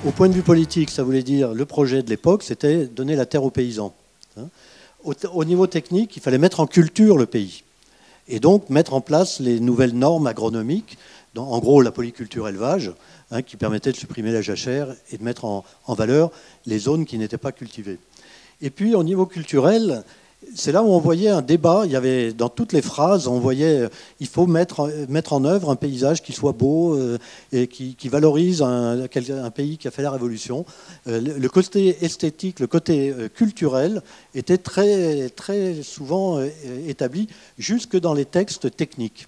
Au point de vue politique, ça voulait dire, le projet de l'époque, c'était donner la terre aux paysans. Au niveau technique, il fallait mettre en culture le pays. Et donc mettre en place les nouvelles normes agronomiques, en gros la polyculture élevage, qui permettait de supprimer la jachère et de mettre en valeur les zones qui n'étaient pas cultivées. Et puis au niveau culturel, c'est là où on voyait un débat. Il y avait dans toutes les phrases, on voyait il faut mettre en œuvre un paysage qui soit beau et qui valorise un pays qui a fait la Révolution. Le côté esthétique, le côté culturel était très, très souvent établi jusque dans les textes techniques.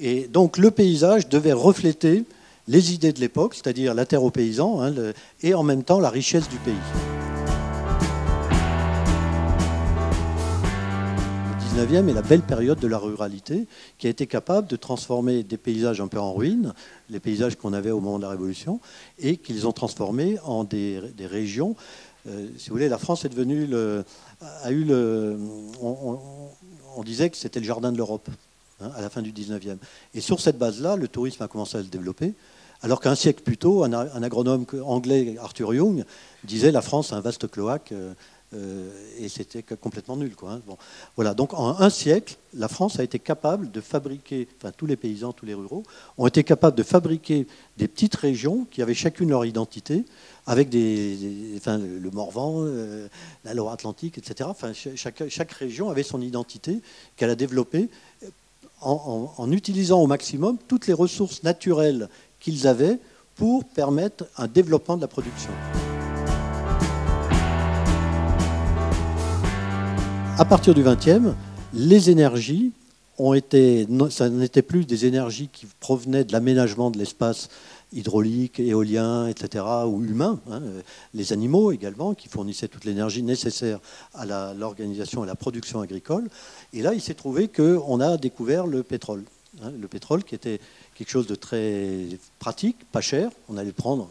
Et donc le paysage devait refléter les idées de l'époque, c'est-à-dire la terre aux paysans, et en même temps la richesse du pays. Le 19e est la belle période de la ruralité qui a été capable de transformer des paysages un peu en ruine, les paysages qu'on avait au moment de la Révolution, et qu'ils ont transformés en des régions. Si vous voulez, la France est devenue on disait que c'était le jardin de l'Europe à la fin du 19e. Et sur cette base-là, le tourisme a commencé à se développer, alors qu'un siècle plus tôt, un agronome anglais, Arthur Young, disait la France un vaste cloaque. Et c'était complètement nul, quoi. Bon. Voilà. Donc en un siècle, la France a été capable de fabriquer, enfin tous les paysans, tous les ruraux, ont été capables de fabriquer des petites régions qui avaient chacune leur identité, avec le Morvan, la Loire-Atlantique, etc. Enfin, chaque région avait son identité qu'elle a développée en utilisant au maximum toutes les ressources naturelles qu'ils avaient pour permettre un développement de la production. À partir du XXe, les énergies ça n'était plus des énergies qui provenaient de l'aménagement de l'espace hydraulique, éolien, etc., ou humain, les animaux également, qui fournissaient toute l'énergie nécessaire à l'organisation et à la production agricole. Et là, il s'est trouvé qu'on a découvert le pétrole. Le pétrole qui était quelque chose de très pratique, pas cher, on allait le prendre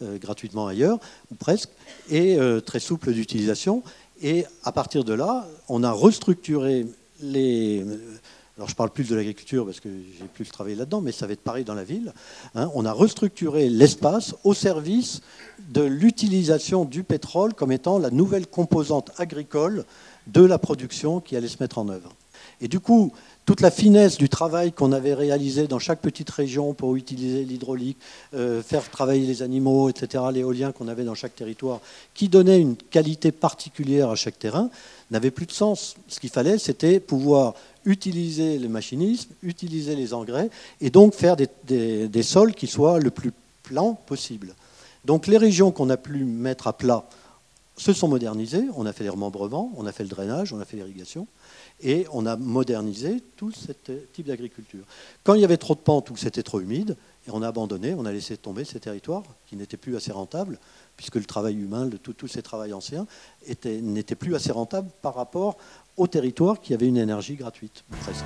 gratuitement ailleurs, ou presque, et très souple d'utilisation. Et à partir de là, on a restructuré alors je parle plus de l'agriculture parce que j'ai plus travaillé là-dedans, mais ça va être pareil dans la ville. On a restructuré l'espace au service de l'utilisation du pétrole comme étant la nouvelle composante agricole de la production qui allait se mettre en œuvre. Et du coup, toute la finesse du travail qu'on avait réalisé dans chaque petite région pour utiliser l'hydraulique, faire travailler les animaux, etc., l'éolien qu'on avait dans chaque territoire, qui donnait une qualité particulière à chaque terrain, n'avait plus de sens. Ce qu'il fallait, c'était pouvoir utiliser le machinisme, utiliser les engrais, et donc faire des sols qui soient le plus plans possible. Donc les régions qu'on a pu mettre à plat se sont modernisées. On a fait les remembrements, on a fait le drainage, on a fait l'irrigation. Et on a modernisé tout ce type d'agriculture. Quand il y avait trop de pentes ou que c'était trop humide, et on a abandonné, on a laissé tomber ces territoires qui n'étaient plus assez rentables, puisque le travail humain, tous ces travails anciens, n'étaient plus assez rentables par rapport aux territoires qui avaient une énergie gratuite, presque.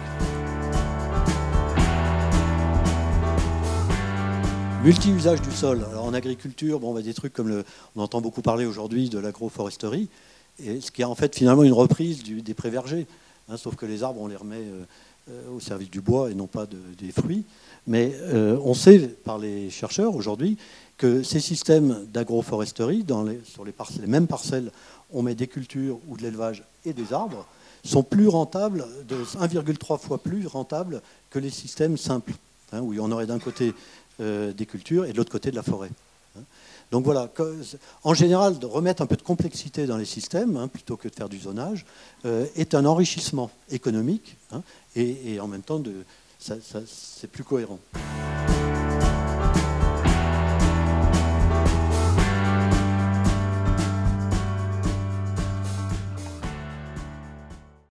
Multi-usage du sol. Alors en agriculture, on a des trucs comme on entend beaucoup parler aujourd'hui de l'agroforesterie, et ce qui est en fait finalement une reprise des pré-vergers. Sauf que les arbres, on les remet au service du bois et non pas des fruits. Mais on sait par les chercheurs aujourd'hui que ces systèmes d'agroforesterie, sur les mêmes parcelles, on met des cultures ou de l'élevage et des arbres, sont plus rentables, de 1,3 fois plus rentables que les systèmes simples, où on aurait d'un côté des cultures et de l'autre côté de la forêt. Donc voilà, en général, de remettre un peu de complexité dans les systèmes, plutôt que de faire du zonage, est un enrichissement économique, et en même temps, c'est plus cohérent.